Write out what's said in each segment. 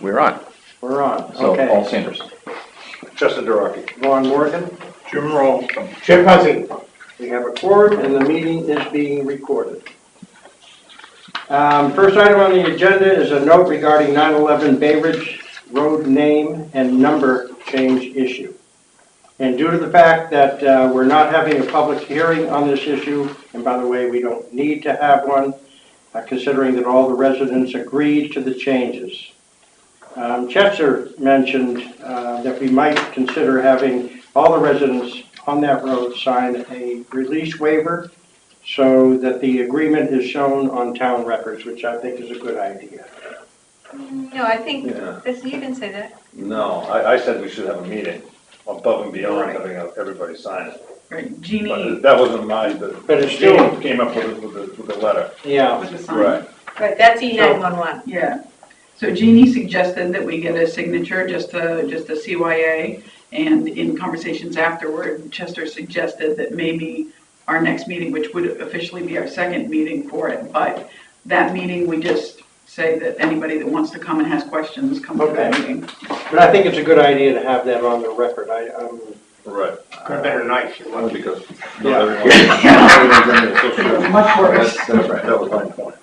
We're on. We're on. So, Okay. Paul Sanders. Justin Duraki. Vaughn Morgan. Jim Ralston. Chip Hussey. We have a quorum and the meeting is being recorded. First item on the agenda is a note regarding 911 Bay Ridge Road name and number change issue. And due to the fact that we're not having a public hearing on this issue, and by the way, we don't need to have one, considering that all the residents agreed to the changes. Chester mentioned that we might consider having all the residents on that road sign a release waiver so that the agreement is shown on town records, which I think is a good idea. No, I think, Yeah. you didn't say that. No, I said we should have a meeting above and beyond having everybody sign it. Right, Jeannie But that wasn't mine, But it's still- Jeannie came up with the letter. Yeah, with the sign. Right. Right, that's E911. Yeah. So Jeannie suggested that we get a signature, just a CYA. And in conversations afterward, Chester suggested that maybe our next meeting, which would officially be our second meeting for it, but that meeting, we just say that anybody that wants to come and has questions, come to that Okay. meeting. but I think it's a good idea to have that on the record. Right. Better nice. Well, because Yeah. everyone's in the association. Much worse. That's right, that was my point.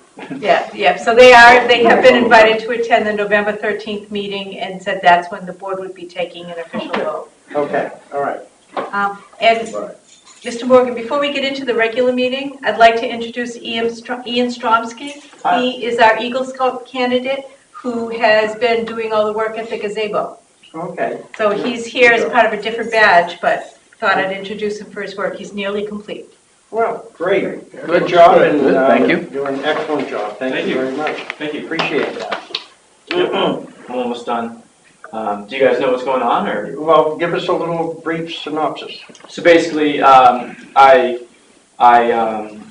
Yeah, so they have been invited to attend the November 13th meeting and said that's when the board would be taking an official vote. Okay, all right. And Right. Mr. Morgan, before we get into the regular meeting, I'd like to introduce Ian Stromsky. Hi. He is our Eagle Scout candidate who has been doing all the work at the gazebo. Okay. So he's here as part of a different badge, but thought I'd introduce him for his work. He's nearly complete. Well, great. Good job and Good, thank you. doing an excellent job. Thank you very much. Thank you. Appreciate that. I'm almost done. Do you guys know what's going on, or? Well, give us a little brief synopsis. So basically, I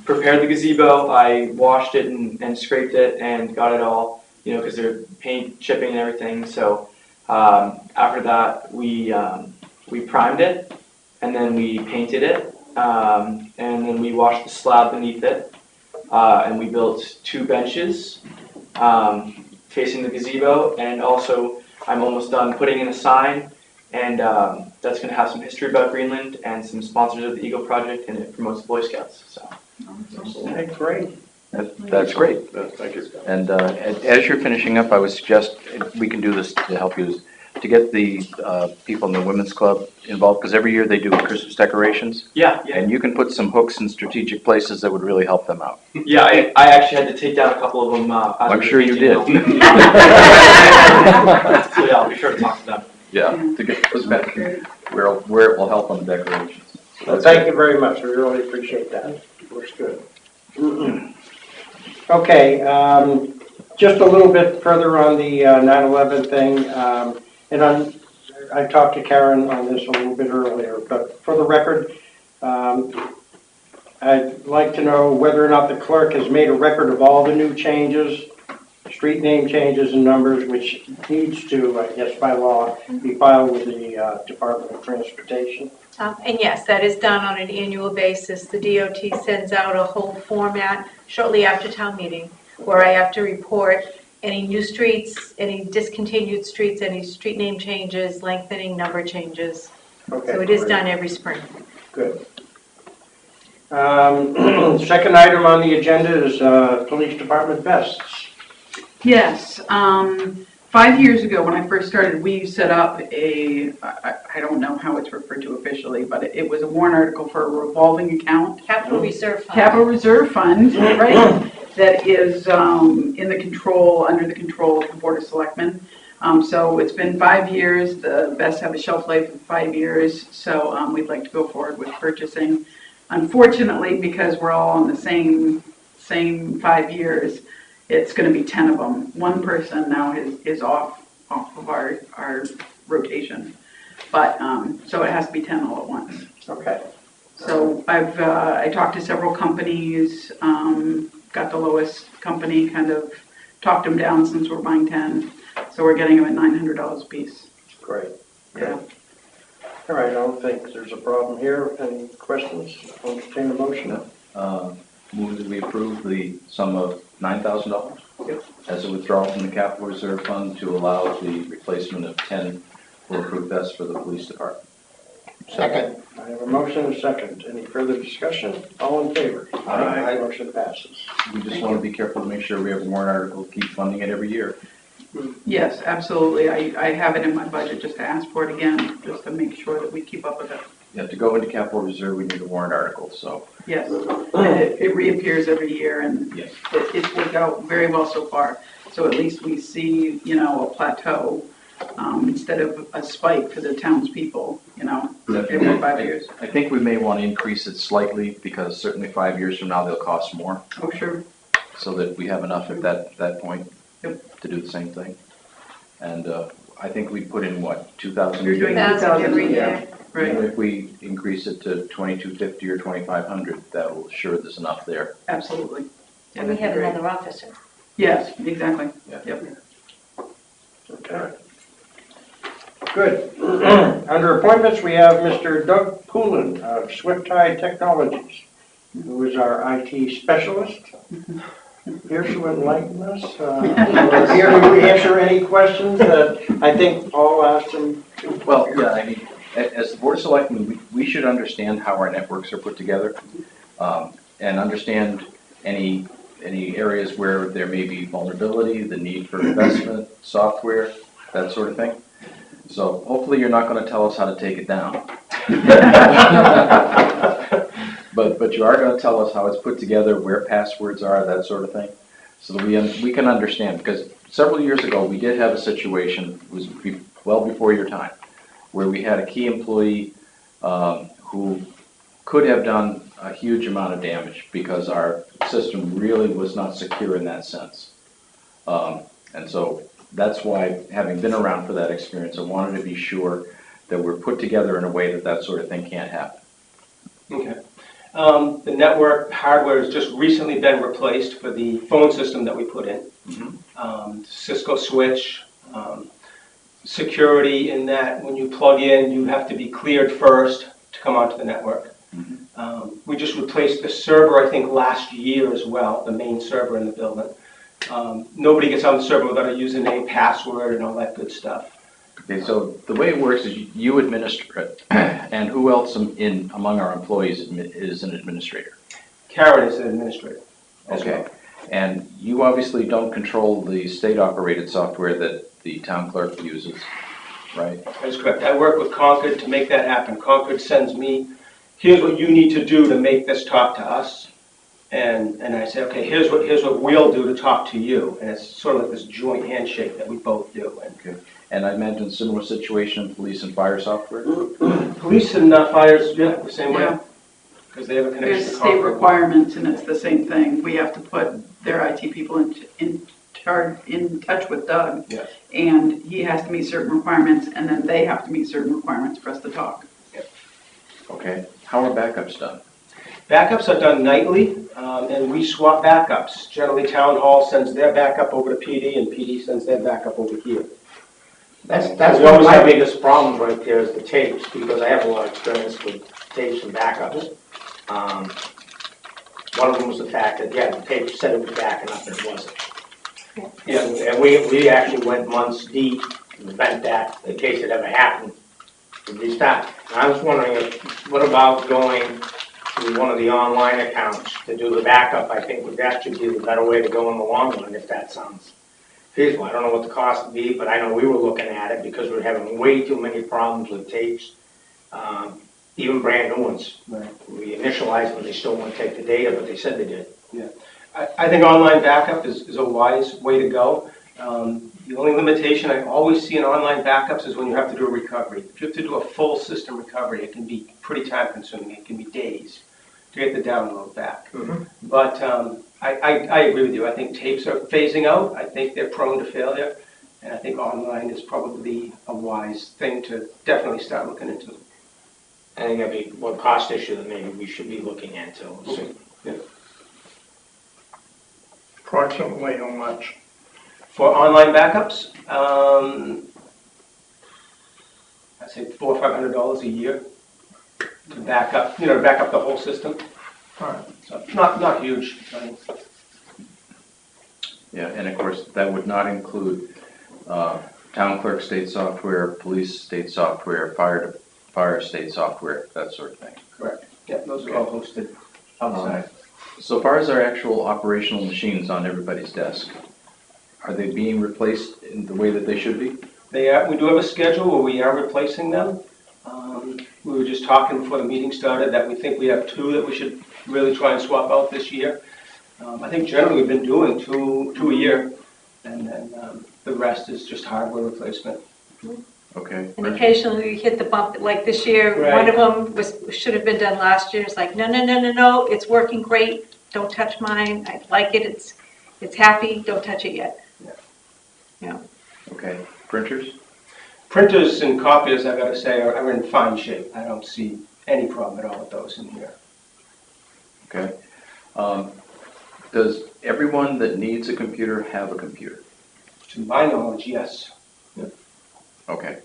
prepared the gazebo. I washed it and scraped it and got it all, because they're paint chipping and everything. So after that, we primed it, and then we painted it, and then we washed the slab beneath it, and we built 2 benches facing the gazebo, and also I'm almost done putting in a sign, and that's going to have some history about Greenland and some sponsors of the Eagle Project, and it promotes Boy Scouts. So. Okay, great. That's great. Thank you. And as you're finishing up, I would suggest we can do this to help you, to get the people in the Women's Club involved, because every year they do Christmas decorations. Yeah. And you can put some hooks in strategic places that would really help them out. Yeah, I actually had to take down a couple of them. I'm sure you did. So yeah, I'll be sure to talk to them. Yeah, to get those back where it will help on the decorations. So Well, that's thank you very much. We really appreciate that. Looks good. Okay, just a little bit further on the 9/11 thing, and I talked to Karen on this a little bit earlier, but for the record, I'd like to know whether or not the clerk has made a record of all the new changes, street name changes and numbers, which needs to, I guess by law, be filed with the Department of Transportation. And yes, that is done on an annual basis. The DOT sends out a whole format shortly after town meeting where I have to report any new streets, any discontinued streets, any street name changes, lengthening number changes. Okay, So it is great. done every spring. Good. Second item on the agenda is Police Department vests. Yes, 5 years ago, when I first started, we set up I don't know how it's referred to officially, but it was a warrant article for a revolving account. Capital Reserve Fund. Capital Reserve Fund, right, that is under the control of the Board of Selectmen. So it's been 5 years, the vests have a shelf life of 5 years, so we'd like to go forward with purchasing. Unfortunately, because we're all on the same 5 years, it's going to be 10 of them. One person now is off of our rotation, but so it has to be 10 all at once. Okay. So I talked to several companies, got the lowest company, kind of talked them down since we're buying 10. So we're getting them at $900 a piece. Great. Yeah. All right, I don't think there's a problem here. Any questions? I'll entertain a motion. Move that we approve the sum of $9,000. as a withdrawal from the capital reserve fund to allow the replacement of 10 bulletproof vests for the police department. Second. I have a motion and a second. Any further discussion? All in favor? Aye. Motion passes. We just want to be careful to make sure we have a warrant article, keep funding it every year. Yes, absolutely. I have it in my budget just to ask for it again, just to make sure that we keep up with it. You have to go into capital reserve, we need a warrant article, so, Yes, and it reappears every year, and yes. it's worked out very well so far. So at least we see, a plateau instead of a spike for the townspeople, every 5 years. I think we may want to increase it slightly, because certainly 5 years from now, they'll cost more, Oh, sure. so that we have enough at that point Yep. to do the same thing. And I think we put in, what, 2,000? You're doing 1,000 every year. Right, If we increase it to 2,250 or 2,500, that will assure there's enough there. absolutely. Yeah, And we that'd have be great. another officer. Yes, exactly. Yeah. Yep. Okay. Good. Under appointments, we have Mr. Doug Poulin of Swift Tide Technologies, who is our IT specialist. Here to enlighten us. Here to answer any questions that I think Paul asked him. Well, yeah, I mean, as the Board of Selectmen, we should understand how our networks are put together, and understand any areas where there may be vulnerability, the need for investment, software, that sort of thing. So hopefully you're not going to tell us how to take it down. But you are going to tell us how it's put together, where passwords are, that sort of thing, so that we can understand. Because several years ago, we did have a situation, it was well before your time, where we had a key employee who could have done a huge amount of damage because our system really was not secure in that sense. And so that's why, having been around for that experience, I wanted to be sure that we're put together in a way that sort of thing can't happen. Okay. The network hardware has just recently been replaced for the phone system that we put in. Cisco switch, security in that when you plug in, you have to be cleared first to come onto the network. We just replaced the server, I think, last year as well, the main server in the building. Nobody gets on the server without a username, password, and all that good stuff. Okay, so the way it works is you administer it, and who else among our employees is an administrator? Karen is an administrator as Okay, well. and you obviously don't control the state-operated software that the town clerk uses, right? That is correct. I work with Concord to make that happen. Concord sends me, here's what you need to do to make this talk to us. And I say, okay, here's what we'll do to talk to you. And it's sort of like this joint handshake that we both do. Okay, and I imagine similar situation in police and fire software? Police and fires, yeah, the same way. Yeah. Because they have a connection There's to state Concord. requirements, and it's the same thing. We have to put their IT people in touch with Doug. Yes. And he has to meet certain requirements, and then they have to meet certain requirements for us to talk. Okay, how are backups done? Backups are done nightly, and we swap backups. Generally, Town Hall sends their backup over to PD, and PD sends their backup over here. That's We one of always my have- biggest problems right there is the tapes, because I have a lot of experience with tapes and backups. One of them was the fact that, yeah, the tape said it was backing up and it wasn't. Yeah. And we actually went months deep and bent that in case it ever happened to restart. And I was wondering, what about going to one of the online accounts to do the backup? I think that should be the better way to go in the long run, if that sounds feasible. I don't know what the cost would be, but I know we were looking at it because we're having way too many problems with tapes, even brand new ones. Right. We initialized them, they still won't take the data, but they said they did. I think online backup is a wise way to go. The only limitation I always see in online backups is when you have to do a recovery. If you have to do a full system recovery, it can be pretty time consuming. It can be days to get the download back. But I agree with you. I think tapes are phasing out. I think they're prone to failure. And I think online is probably a wise thing to definitely start looking into. I think that'd be one cost issue that maybe we should be looking into. Approximately how much? For online backups, I'd say $400 or $500 a year to back up, back up the whole system. All right. So not huge. I mean, Yeah, and of course, that would not include town clerk state software, police state software, fire state software, that sort of thing. Correct. Yeah, those are all hosted outside. So far as our actual operational machines on everybody's desk, are they being replaced in the way that they should be? We do have a schedule where we are replacing them. We were just talking before the meeting started that we think we have 2 that we should really try and swap out this year. I think generally we've been doing two a year, and then the rest is just hardware replacement. Okay. And occasionally we hit the bump, like this year, one of them should have been done last year. It's like, no, it's working great. Don't touch mine. I like it. It's happy. Don't touch it yet. Yeah. Okay. Printers? Printers and copiers, I gotta say, are in fine shape. I don't see any problem at all with those in here. Okay. Does everyone that needs a computer have a computer? To my knowledge, yes. Okay.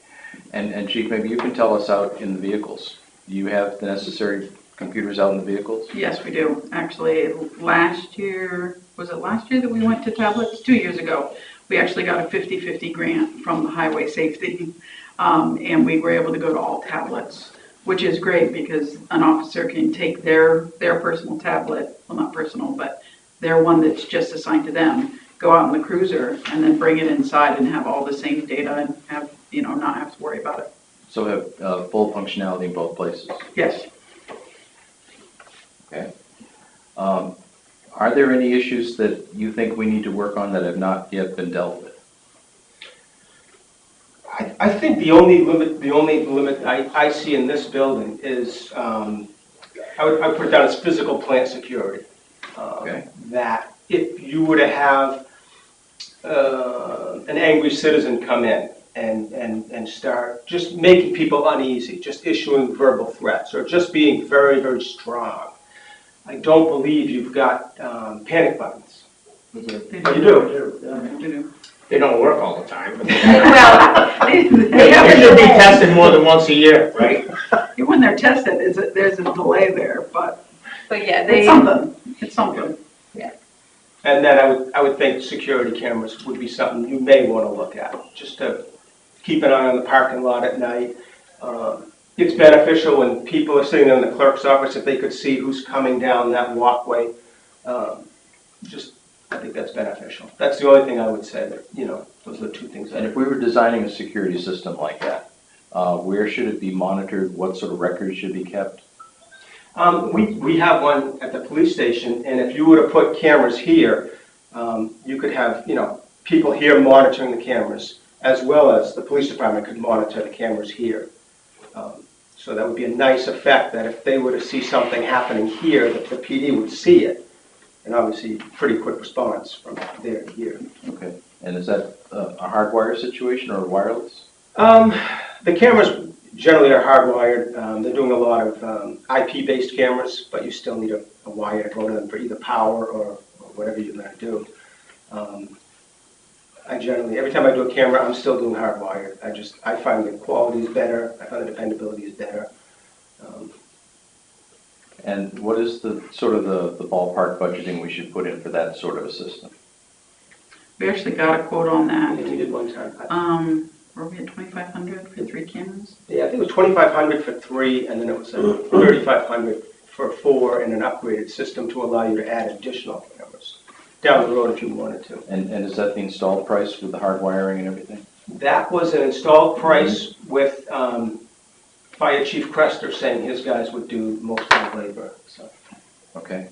And Chief, maybe you can tell us out in the vehicles. Do you have the necessary computers out in the vehicles? Yes, we do. Actually, last year, was it last year that we went to tablets? 2 years ago. We actually got a 50-50 grant from the highway safety, and we were able to go to all tablets, which is great because an officer can take their personal tablet, well, not personal, but their one that's just assigned to them, go out in the cruiser and then bring it inside and have all the same data and have, not have to worry about it. So have full functionality in both places? Yes. Okay. Are there any issues that you think we need to work on that have not yet been dealt with? I think the only limit I see in this building is, I would put down as physical plant security. Okay. That if you were to have an angry citizen come in and start just making people uneasy, just issuing verbal threats, or just being very, very strong, I don't believe you've got panic buttons. They Oh, you do? They do. They don't work all the time, but Well, They they should be tested more than once a year, right? when they're tested, there's a delay there, but yeah, it's something. It's something. And then I would think security cameras would be something you may want to look at, just to keep an eye on the parking lot at night. It's beneficial when people are sitting in the clerk's office, if they could see who's coming down that walkway. I think that's beneficial. That's the only thing I would say that, those are the 2 things. And if we were designing a security system like that, where should it be monitored? What sort of records should be kept? We have one at the police station, and if you were to put cameras here, you could have, people here monitoring the cameras, as well as the police department could monitor the cameras here. So that would be a nice effect, that if they were to see something happening here, that the PD would see it, and obviously pretty quick response from there to here. Okay. And is that a hardwire situation or wireless? The cameras generally are hardwired. They're doing a lot of IP-based cameras, but you still need a wire to go to them for either power or whatever you're going to do. Every time I do a camera, I'm still doing hardwired. I find the quality is better. I find the dependability is better. And what is the sort of the ballpark budgeting we should put in for that sort of a system? We actually got a quote on I that. think we did one time. Were we at 2,500 for 3 cameras? Yeah, I think it was $2,500 for 3, and then it was $3,500 for 4, and an upgraded system to allow you to add additional cameras down the road if you wanted to. And is that the installed price with the hard wiring and everything? That was an installed price with Fire Chief Crester saying his guys would do most of the labor. So. Okay.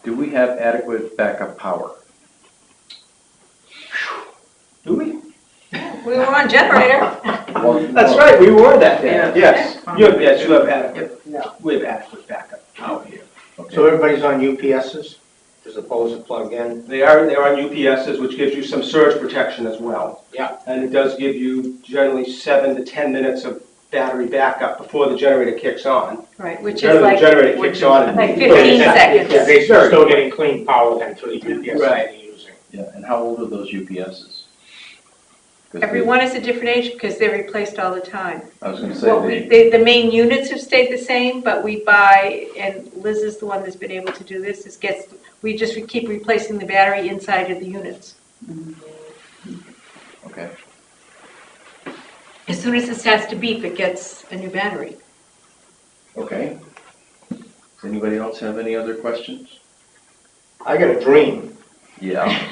Do we have adequate backup power? Do we? we were on generator. That's right, we were that day. Yeah. Yes, you have adequate. Yeah. We have adequate backup power here. Okay. So everybody's on UPSs as opposed to plug in? They're on UPSs, which gives you some surge protection as well. Yeah. And it does give you generally 7 to 10 minutes of battery backup before the generator kicks on. Right, which is Generally, like, the generator kicks on. in like 15 seconds. Yeah, they're still getting clean power then to the UPS Right. they're using. Yeah, and how old are those UPSs? Everyone is a different age because they're replaced all the time. I was gonna say, Well, the main units have stayed the same, but we buy, and Liz is the one that's been able to do this, we just keep replacing the battery inside of the units. okay. As soon as it starts to beep, it gets a new battery. Okay. Does anybody else have any other questions? I got a dream. Yeah.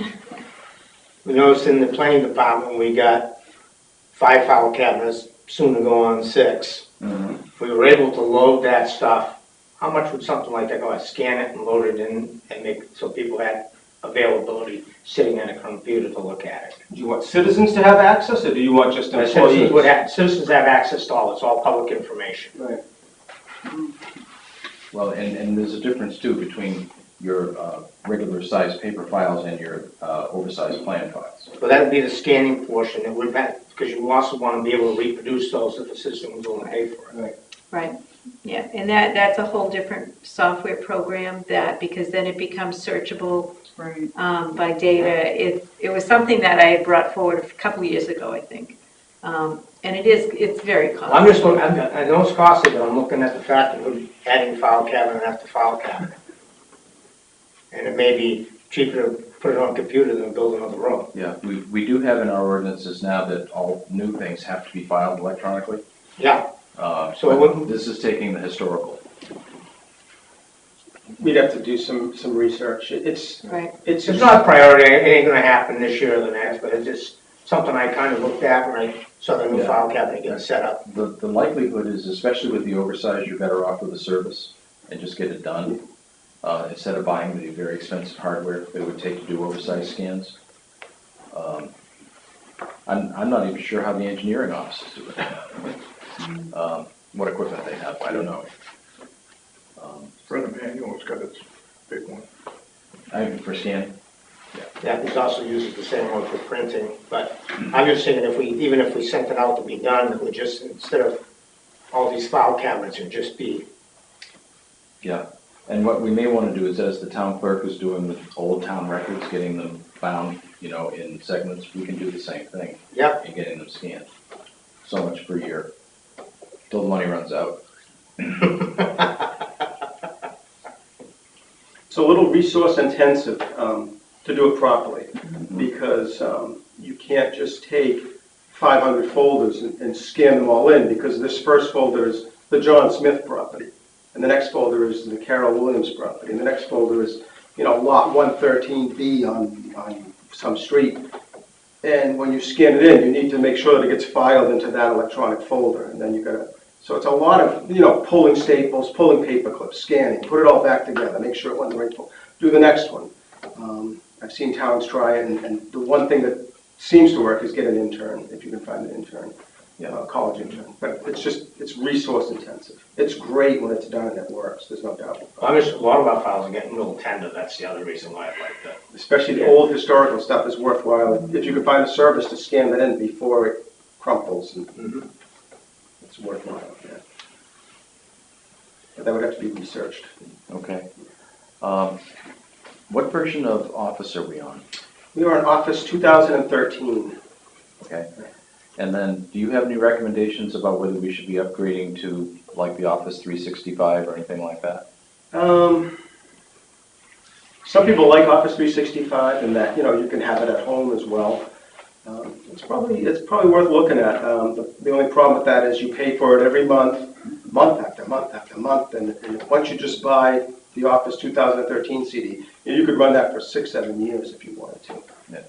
We noticed in the planning department, we got 5 file cabinets, soon to go on 6. Mhm. If we were able to load that stuff, how much would something like that go? Scan it and load it in and make it so people had availability sitting at a computer to look at it? Do you want citizens to have access, or do you want just employees? Citizens have access to all, it's all public information. Right. Well, and there's a difference too between your regular sized paper files and your oversized plan files. But that'd be the scanning portion, it would, because you also want to be able to reproduce those if the system was going to pay for it. Right, yeah, and that's a whole different software program because then it becomes searchable Right. by data. It was something that I had brought forward a couple of years ago, I think. And it's very Well, I'm costly. just looking, I know it's costly, but I'm looking at the fact that we're adding file cabinet after file cabinet. And it may be cheaper to put it on a computer than build another room. Yeah, we do have in our ordinances now that all new things have to be filed electronically. Yeah, So it But wouldn't- this is taking the historical. We'd have to do some research. It's Right, it's not a priority, it ain't gonna happen this year or the next, but it's just something I kind of looked at when I saw the new Yeah. file cabinet getting set up. The likelihood is, especially with the oversized, you're better off with a service and just get it done. Instead of buying the very expensive hardware that it would take to do oversized scans. I'm not even sure how the engineering offices do it. What equipment they have, I don't know. Brendan Manuel's got its big one. For scanning, That is also uses the same one for printing, but I'm just thinking even if we sent it out to be done, it would just, instead of all these file cabinets, it would just be, yeah. And what we may want to do is, as the town clerk is doing with old town records, getting them bound, in segments, we can do the same thing. Yep. And getting them scanned. So much per year, till the money runs out. It's a little resource intensive to do it properly, because you can't just take 500 folders and scan them all in, because this first folder is the John Smith property, and the next folder is the Carol Williams property, and the next folder is, lot 113B on some street. And when you scan it in, you need to make sure that it gets filed into that electronic folder, and then you gotta, so it's a lot of, pulling staples, pulling paper clips, scanning, put it all back together, make sure it went in the right folder. Do the next one. I've seen towns try it, and the one thing that seems to work is get an intern, if you can find an intern, college intern. But it's resource intensive. It's great when it's done and it works, there's no doubt. a lot of our files are getting real tender, that's the other reason why I like that. Especially the old historical stuff is worthwhile, if you can find a service to scan that in before it crumples, and it's worthwhile, yeah. But that would have to be researched. Okay. What version of Office are we on? We are in Office 2013. Okay. And then, do you have any recommendations about whether we should be upgrading to like the Office 365 or anything like that? Some people like Office 365 and that, you can have it at home as well. It's probably worth looking at. The only problem with that is you pay for it every month after month after month, and once you just buy the Office 2013 CD, you could run that for 6-7 years if you wanted to. Yeah.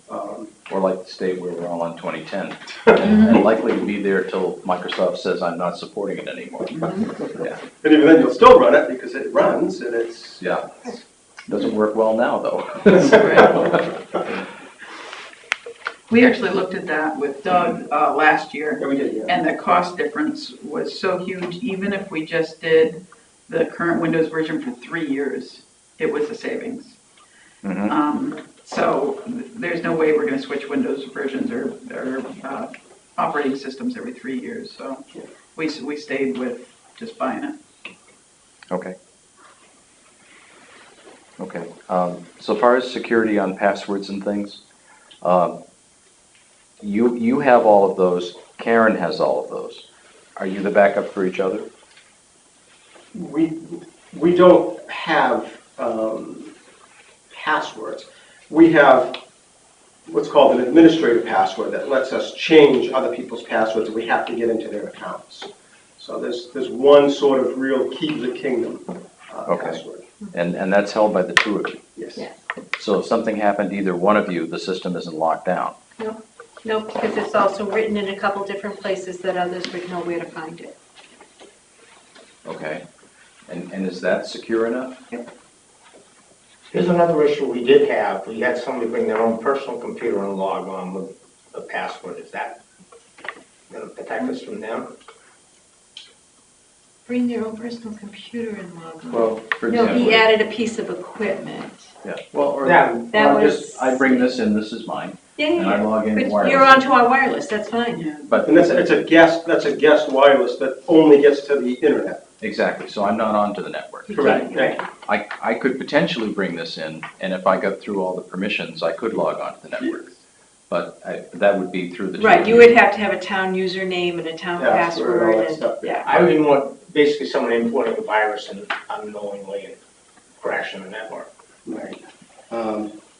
Or like the state where we're all on 2010, and likely to be there till Microsoft says I'm not supporting it anymore. Yeah. And even then, you'll still run it because it runs, and it's... Yeah. Doesn't work well now, though. We actually looked at that with Doug last year, Yeah, we did, yeah. and the cost difference was so huge, even if we just did the current Windows version for 3 years, it was a savings. So there's no way we're going to switch Windows versions or operating systems every 3 years. So we stayed with just buying it. Okay. Okay. So far as security on passwords and things, you have all of those, Karen has all of those. Are you the backup for each other? We don't have passwords. We have what's called an administrative password that lets us change other people's passwords and we have to get into their accounts. So there's one sort of real key to the kingdom Okay. password. And that's held by the two of you. Yes. Yeah. So if something happened to either one of you, the system isn't locked down. No, because it's also written in a couple different places that others would know where to find it. Okay. And is that secure enough? Here's another issue we did have. We had somebody bring their own personal computer and log on with a password. Is that going to protect us from them? Bring your own personal computer and log on. Well, for No, example. he added a piece of equipment. Yeah, well, or, Yeah. That or was. just, I bring this in, this is mine, Yeah, and I yeah, log in but wireless. you're onto our wireless, that's fine. Yeah. But, And that's a guest wireless that only gets to the internet. exactly, so I'm not onto the network. Correct. I could potentially bring this in, and if I got through all the permissions, I could log on to the network. But that would be through the. Right, you would have to have a town username and a town Password, all password that and, stuff, yeah. yeah. I would even want basically someone importing a virus and unknowingly and crashing the network. Right.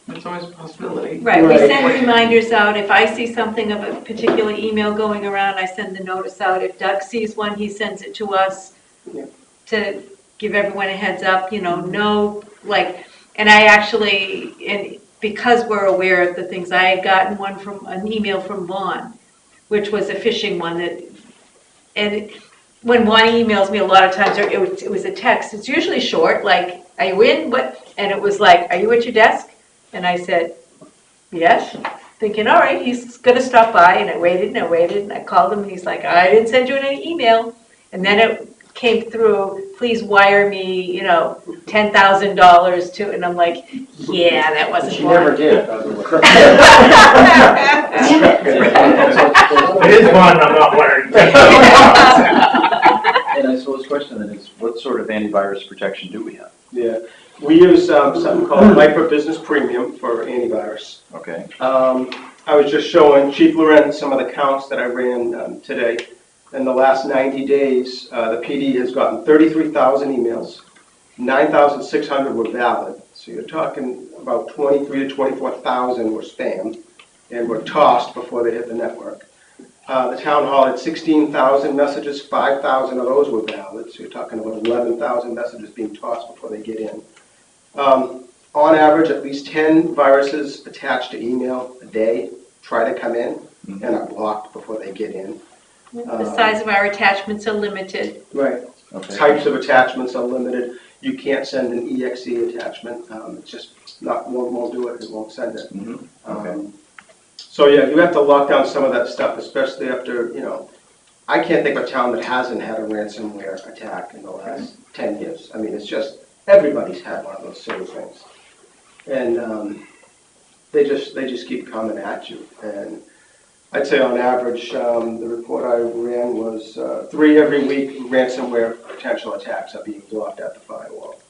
It's always a possibility. Right, we Right. send reminders out, if I see something of a particular email going around, I send the notice out. If Doug sees one, he sends it to us Yeah. to give everyone a heads up, no, like, and I actually, and because we're aware of the things, I had gotten an email from Vaughn, which was a phishing one and when Vaughn emails me, a lot of times it was a text, it's usually short, like, are you in, what, and it was like, are you at your desk? And I said, yes, thinking, all right, he's gonna stop by, and I waited, and I called him, and he's like, I didn't send you any email, and then it came through, please wire me, $10,000 to, and I'm like, yeah, that wasn't She never Vaughn. did, by the way. It is one, I'm not worried. And I suppose the question then is, what sort of antivirus protection do we have? Yeah. We use something called Viper Business Premium for antivirus. Okay, I was just showing Chief Loren some of the counts that I ran today. In the last 90 days, the PD has gotten 33,000 emails, 9,600 were valid. So you're talking about 23 to 24,000 were spam and were tossed before they hit the network. The town hall had 16,000 messages, 5,000 of those were valid. So you're talking about 11,000 messages being tossed before they get in. On average, at least 10 viruses attached to email a day try to come in and are blocked before they get in. The size of our attachments are limited. Right. okay. Types of attachments are limited. You can't send an EXE attachment. It's just won't do it. It won't send it. Mhm. Okay. So yeah, you have to lock down some of that stuff, especially after, I can't think of a town that hasn't had a ransomware attack in the last 10 years. I mean, it's just, everybody's had one of those silly things. And they just keep coming at you. And I'd say on average, the report I ran was 3 every week ransomware potential attacks are being blocked at the firewall.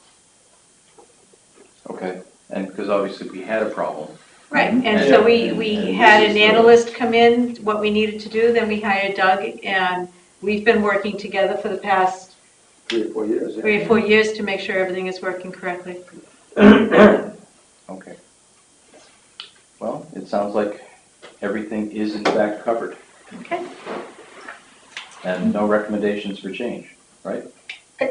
Okay, and because obviously we had a problem. Right, and And- so we and had this an is the- analyst come in, what we needed to do, then we hired Doug, and we've been working together for the past 3 or 4 years. yeah. 3 or 4 years to make sure everything is working correctly. Okay. Well, it sounds like everything is in fact covered, Okay. and no recommendations for change, right?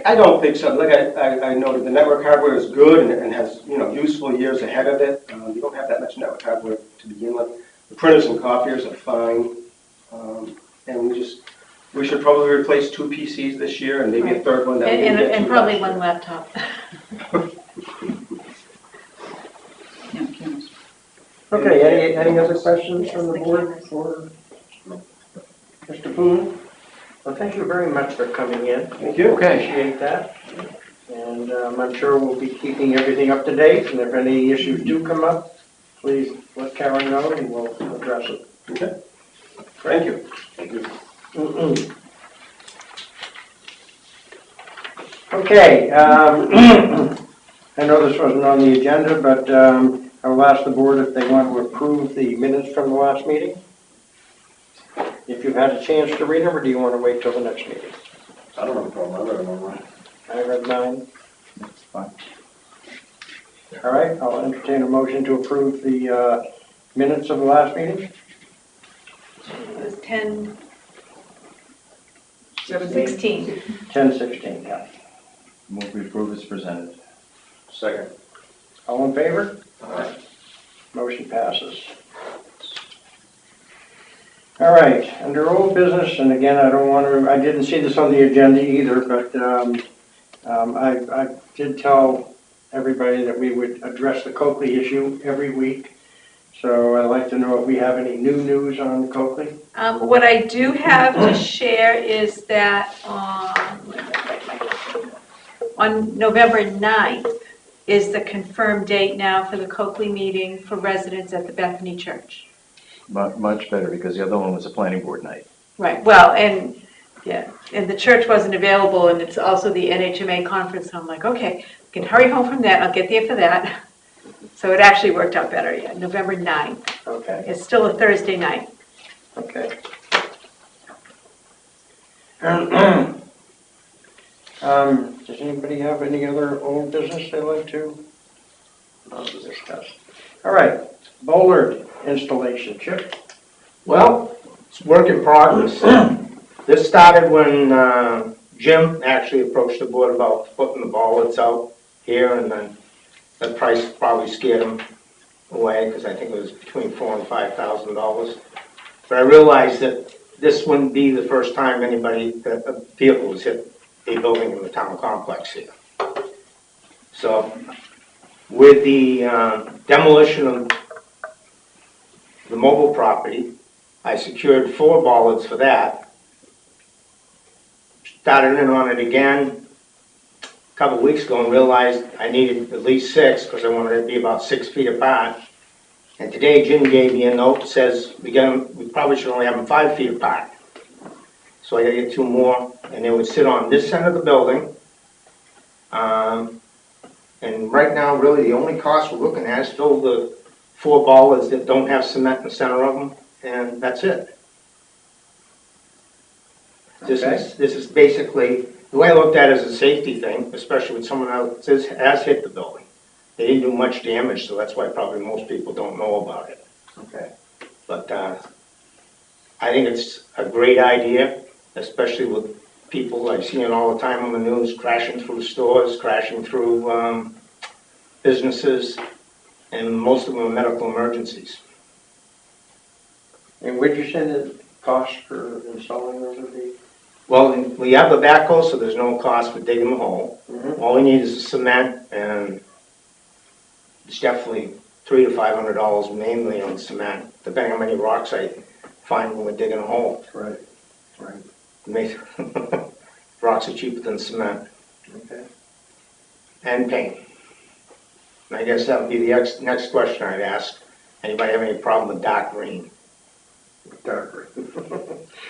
I don't think so. Like I noted, the network hardware is good and has, useful years ahead of it. You don't have that much network hardware to begin with. The printers and copiers are fine. And we should probably replace 2 PCs this year and maybe a third one that we didn't get And to probably last one year. laptop. Yeah, cameras. Okay, any other questions Yes, from the the board cameras. for Mr. Poon? Well, thank you very much for coming in. Thank you. Okay. Appreciate that. And I'm sure we'll be keeping everything up to date, and if any issues do come up, please let Karen know and we'll address it. Okay. Thank you. Okay, I know this wasn't on the agenda, but I will ask the board if they want to approve the minutes from the last meeting. if you've had a chance to read them, or do you want to wait till the next meeting? I don't have a problem, I read them online. I read mine. That's fine. All right, I'll entertain a motion to approve the minutes of the last meeting. It was 10, 17. 16. 10:16, yeah. Move we approve as presented. Second. All in favor? Aye. Motion passes. All right, under old business, and again, I didn't see this on the agenda either, but I did tell everybody that we would address the Coakley issue every week. So I'd like to know if we have any new news on Coakley. What I do have to share is that on November 9th is the confirmed date now for the Coakley meeting for residents at the Bethany Church. Much better, because the other one was a planning board night. Right, well, and, yeah, and the church wasn't available, and it's also the NHMA conference, so I'm like, okay, I can hurry home from that, I'll get there for that. So it actually worked out better, yeah, November 9th. Okay, It's still a Thursday night. okay. Does anybody have any other old business they'd like to discuss? All right, Bollard installation, Chip. Well, it's work in progress. This started when Jim actually approached the board about putting the bollards out here, and then the price probably scared him away, because I think it was between $4,000 and $5,000. But I realized that this wouldn't be the first time that a vehicle has hit a building in the town complex here. So with the demolition of the mobile property, I secured 4 bollards for that. Started in on it again a couple of weeks ago and realized I needed at least 6 because I wanted it to be about 6 feet apart. And today Jim gave me a note that says we probably should only have them 5 feet apart. So I gotta get 2 more, and they would sit on this end of the building. And right now, really, the only cost we're looking at is fill the 4 bollards that don't have cement in the center of them, and that's it. This is basically, the way I looked at it as a safety thing, especially when someone else has hit the building. They didn't do much damage, so that's why probably most people don't know about it. Okay. But I think it's a great idea, especially with people, I see it all the time on the news, crashing through stores, crashing through businesses, and most of them are medical emergencies. And would you say the cost for installing those would be? Well, we have the backhoe, so there's no cost for digging the hole. Mm-hmm. All we need is the cement, and it's definitely $300 to $500 mainly on cement, depending on how many rocks I find when we're digging a hole. Right, right, Rocks are cheaper than cement, okay. and paint. And I guess that would be the next question I'd ask. Anybody have any problem with dark green? Darker.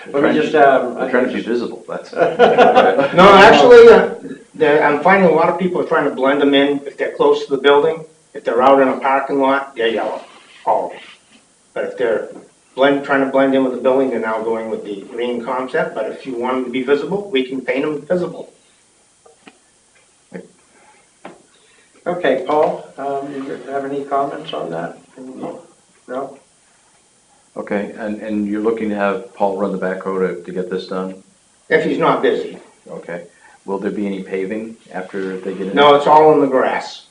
Let me just, I'm trying to be visible, that's. No, actually, I'm finding a lot of people are trying to blend them in if they're close to the building. If they're out in a parking lot, they're yellow, all of them. But if they're trying to blend in with the building, they're now going with the green concept. But if you want them to be visible, we can paint them visible. Okay, Paul, you have any comments on that? No? Okay, and you're looking to have Paul run the backhoe to get this done? If he's not busy. Okay. Will there be any paving after they get in? No, it's all in the grass.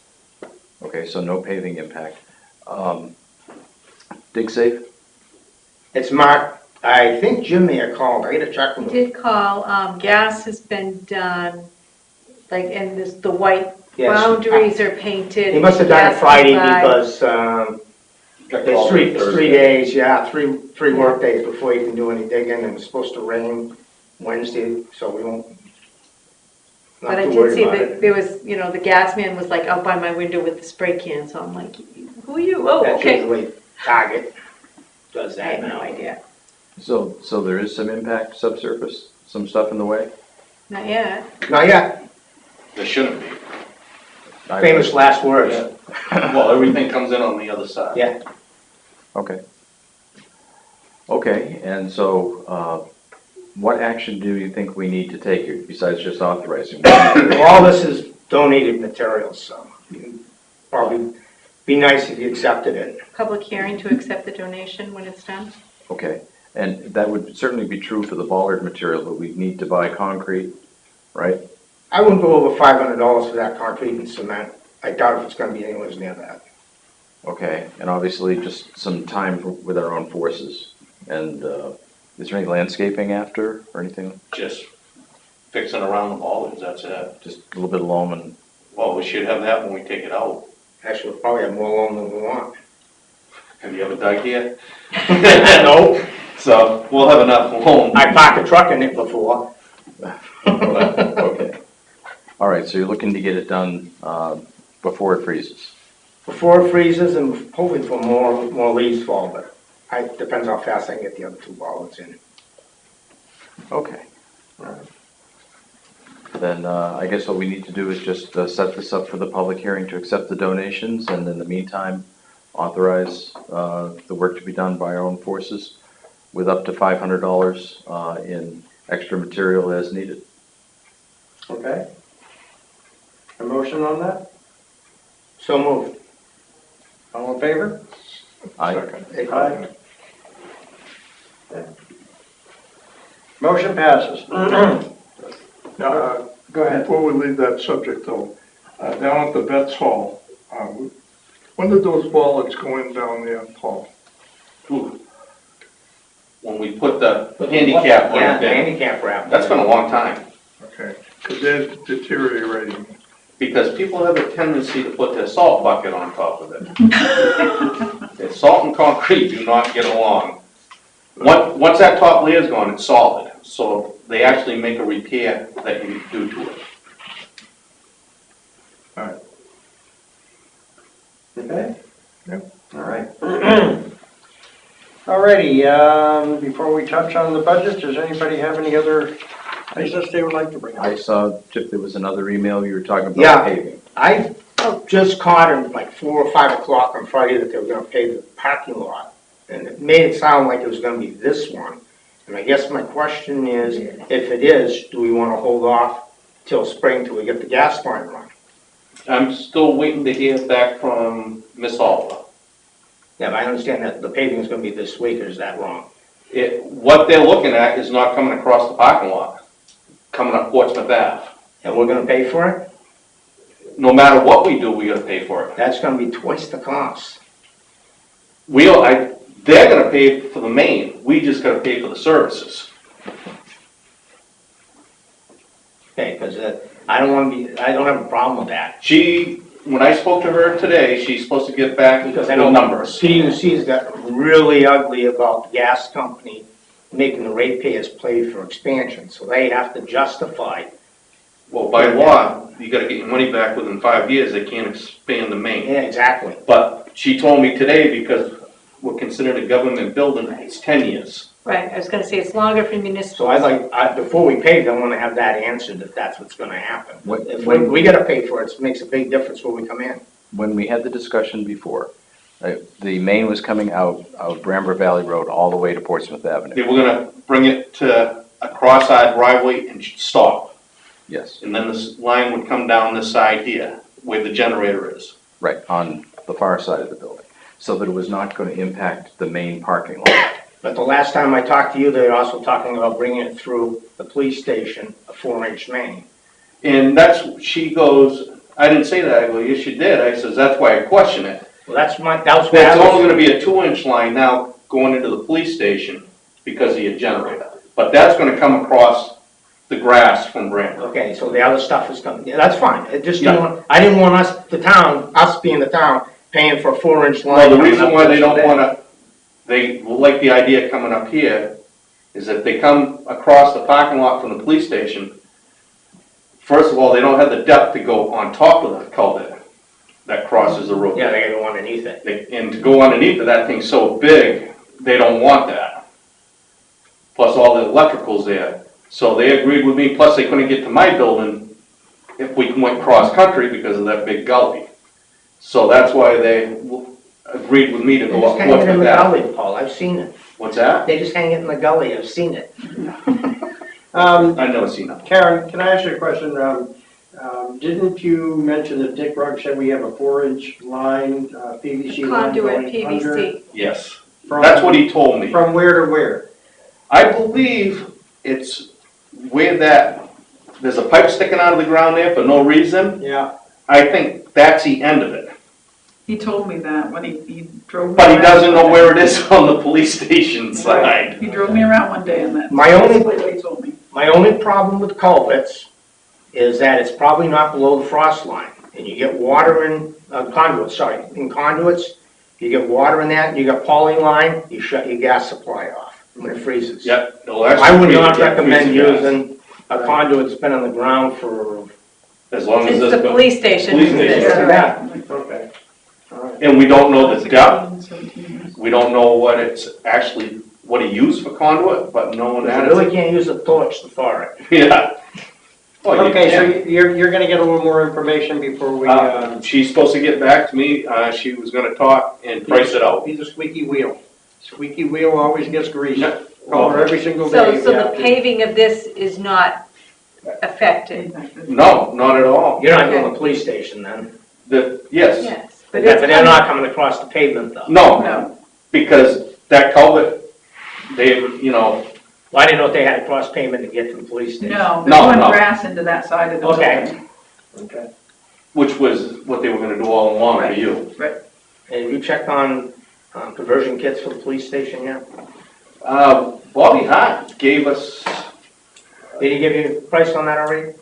Okay, so no paving impact. Dig safe? It's marked. I think Jim may have called. I gotta check with him. Did call, gas has been done, like, and the white Yes. boundaries are painted. He must have done it gas Friday applied. because it's 3 days, yeah, three work days before you can do any digging, and it's supposed to rain Wednesday, so we won't. Not But I too did worried see about that it. there was, the gas man was like out by my window with the spray can, so I'm like, who are you? Oh, That's okay. usually Target does I that have no now. idea. So there is some impact subsurface, some stuff in the way? Not yet. Not yet. There shouldn't be. Famous last words. Well, everything comes in on the other side. Yeah. Okay. Okay, and so, what action do you think we need to take here besides just authorizing? All this is donated materials, so it'd probably be nice if you accepted it. Public hearing to accept the donation when it's done? Okay, and that would certainly be true for the bollard material, but we need to buy concrete, right? I wouldn't go over $500 for that concrete and cement. I doubt if it's gonna be anywhere near that. Okay, and obviously just some time with our own forces. And is there any landscaping after or anything? Just fixing around the bollards, that's it. Just a little bit of loam and, Well, we should have that when we take it out. Actually, we'll probably have more loan than we want. Have you ever dug here? No, So we'll have enough loam. I parked a truck in it before. okay. All right, so you're looking to get it done before it freezes? Before it freezes and hoping for more leaves fall, but it depends how fast I can get the other 2 bollards in. Okay. All right. Then I guess what we need to do is just set this up for the public hearing to accept the donations, and in the meantime, authorize the work to be done by our own forces with up to $500 in extra material as needed. Okay. A motion on that? So moved. All in favor? Aye. Motion passes. Now, Go ahead. before we leave that subject though, down at the Vets Hall, when did those bollards go in down there, Paul? Ooh. When we put the handicap Yeah, ramp the in, handicap ramp. that's been a long time. Okay, because they're deteriorating. Because people have a tendency to put their salt bucket on top of it. Salt and concrete do not get along. Once that top layer's gone, it's solid. So they actually make a repair that you do to it. Okay? Yep. All right. Alrighty, before we touch on the budget, does anybody have any other business they would like to bring up? I saw, Chip, there was another email you were talking Yeah. about paving. I just caught at like 4 or 5 o'clock on Friday that they were gonna pave the parking lot. And it made it sound like it was gonna be this one. And I guess my question is, if it is, do we wanna hold off till spring till we get the gas line run? I'm still waiting to hear back from Miss Oliver. Yeah, but I understand that the paving is gonna be this week, or is that wrong? What they're looking at is not coming across the parking lot, coming up Portsmouth Ave. And we're gonna pay for it? No matter what we do, we gotta pay for it. That's gonna be twice the cost. They're gonna pay for the main, we just gotta pay for the services. Okay, because I don't have a problem with that. When I spoke to her today, she's supposed to get back Because the I know numbers. CUC's got really ugly about the gas company making the ratepayers pay for expansion, so they have to justify. Well, by law, you gotta get your money back within 5 years, they can't expand the main. Yeah, exactly. But she told me today, because we're considered a government building, it's 10 years. Right, I was gonna say it's longer for municipal. So before we pay, I wanna have that answered if that's what's gonna happen. If we gotta pay for it, it makes a big difference when we come in. When we had the discussion before, the main was coming out of Bramber Valley Road all the way to Portsmouth They Avenue. were gonna bring it to across our driveway and stop. Yes, And then this line would come down this side here, where the generator is. right, on the far side of the building, so that it was not going to impact the main parking lot. But the last time I talked to you, they were also talking about bringing it through the police station, a 4-inch main. And she goes, I didn't say that, I go, yes, you did. I says, that's why I question it. Well, that's what I It's only was, gonna be a 2-inch line now going into the police station because of your generator. But that's gonna come across the grass from Brandon. okay, so the other stuff is coming, yeah, that's fine. It just Yeah. I didn't want us being the town, paying for a 4-inch line. Well, the reason why they don't wanna, they like the idea coming up here is if they come across the parking lot from the police station, first of all, they don't have the depth to go on top of the culvert that crosses the road. Yeah, they gotta go underneath it. And to go underneath of that thing so big, they don't want that. Plus all the electrical's there. So they agreed with me, plus they couldn't get to my building if we went cross-country because of that big gully. So that's why they agreed with me to It's go up kind of in Portsmouth the Ave. gully, Paul, I've seen it. What's that? They just hang it in the gully, I've seen it. Um, I've never seen that. Karen, can I ask you a question? Didn't you mention that Dick Rugg said we have a 4-inch line, PVC line Conduit going under? PVC. Yes, From- that's what he told me. From where to where? I believe it's where there's a pipe sticking out of the ground there for no reason. Yeah. I think that's the end of it. He told me that when he drove me But he around doesn't know one where day. it is on the police station side. He drove me around one day and that's My only- basically what he told me. My only problem with culverts is that it's probably not below the frost line. And you get water in in conduits, you get water in that, you got poly line, you shut your gas supply off when it freezes. Yep. well, that's I would pretty not good recommend freezing gas. using a conduit that's been on the ground for, As long as Since there's, the police station. Police station. yeah. Okay. All right. and we don't know the depth, 17 years. we don't know what he used for conduit, but knowing You that, really can't use a torch for it. yeah. Well, you Okay, so can. you're gonna get a little more information before we, She's supposed to get back to me, she was gonna talk and price it out. he's a squeaky wheel. Squeaky wheel always gets greased. Yeah. Call her every single day. So if you the have to. paving of this is not affected? No, not at all. You're not doing the police station then. Yes, Yes. But they're not coming across the pavement though. no, No, because that culvert, Well, I didn't know if they had to cross pavement to get to the police station. no, No, there's no. one grass into that side of the Okay. building. Okay. which was what they were gonna do all along for Right. you. And you checked on conversion kits for the police station yet? Bobby Hart gave us, Did he give you a price on that already?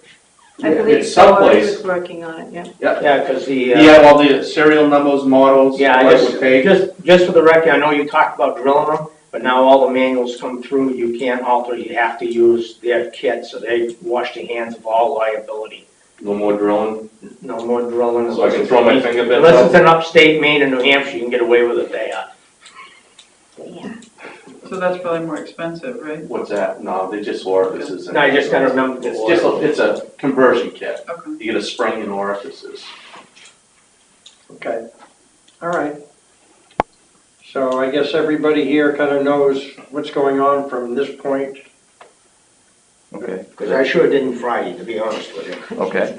I believe it's so, I someplace. was working on it, yeah. Yeah, because He had all the serial numbers, models, Yeah, what it would take. just for the record, I know you talked about drilling them, but now all the manuals come through, you can't alter, you have to use their kit, so they wash their hands of all liability. No more drilling, No more drilling. so I can throw my finger bits Unless it's up. in upstate Maine and New Hampshire, you can get away with it there. So that's probably more expensive, right? What's that? No, they just orifices. No, you just gotta remember. It's just, it's a conversion kit. Okay. You get a spring and orifices. Okay, all right. So I guess everybody here kind of knows what's going on from this point. Okay, Because I sure didn't fry you, to be honest with you. okay.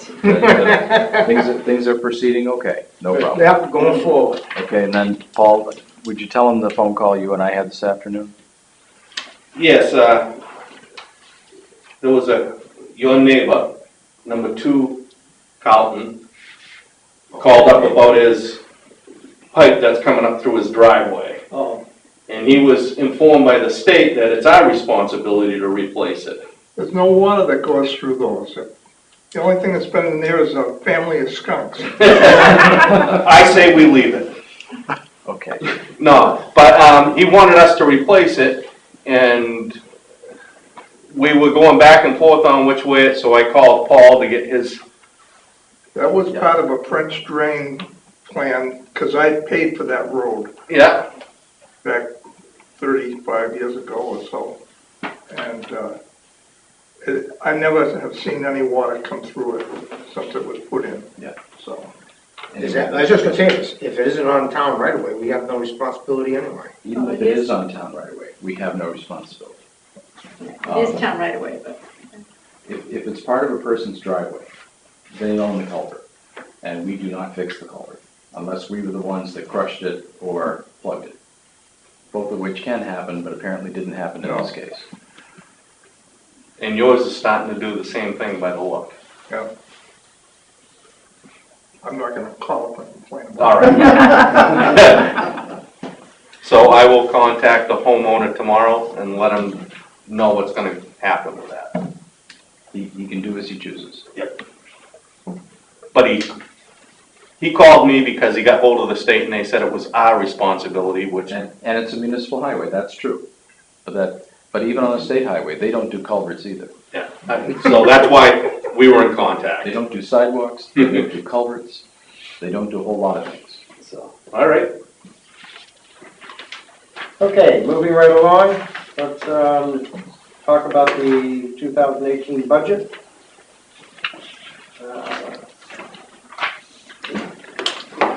Things are proceeding okay, no problem. Yep, going forward. Okay, and then, Paul, would you tell him the phone call you and I had this afternoon? Yes, there was your neighbor, number 2, Carlton, called up about his pipe that's coming up through his driveway. Oh. And he was informed by the state that it's our responsibility to replace it. There's no water that goes through those. The only thing that's been in there is a family of skunks. I say we leave it. Okay, No, but he wanted us to replace it, and we were going back and forth on which way, so I called Paul to get his, That was part of a French drain plan, because I paid for that road yeah, back 35 years ago or so. And I never have seen any water come through it since it was put in. Yeah. So, Is that, I was just gonna say, if it isn't on town right away, we have no responsibility anyway. even if it is on town right away, we have no responsibility. It is town right away, but. If it's part of a person's driveway, they own the culvert, and we do not fix the culvert, unless we were the ones that crushed it or plugged it. Both of which can happen, but apparently didn't happen in this case. and yours is starting to do the same thing by the look. yeah. I'm not gonna call up and complain about it. All right. So I will contact the homeowner tomorrow and let him know what's gonna happen with that. He can do as he chooses. But he called me because he got hold of the state and they said it was our responsibility, which, And it's a municipal highway, that's true. But even on a state highway, they don't do culverts either. yeah, so that's why we were in contact. They don't do sidewalks, they don't do culverts, they don't do a whole lot of things, so. All right. Okay, moving right along, let's talk about the 2018 budget.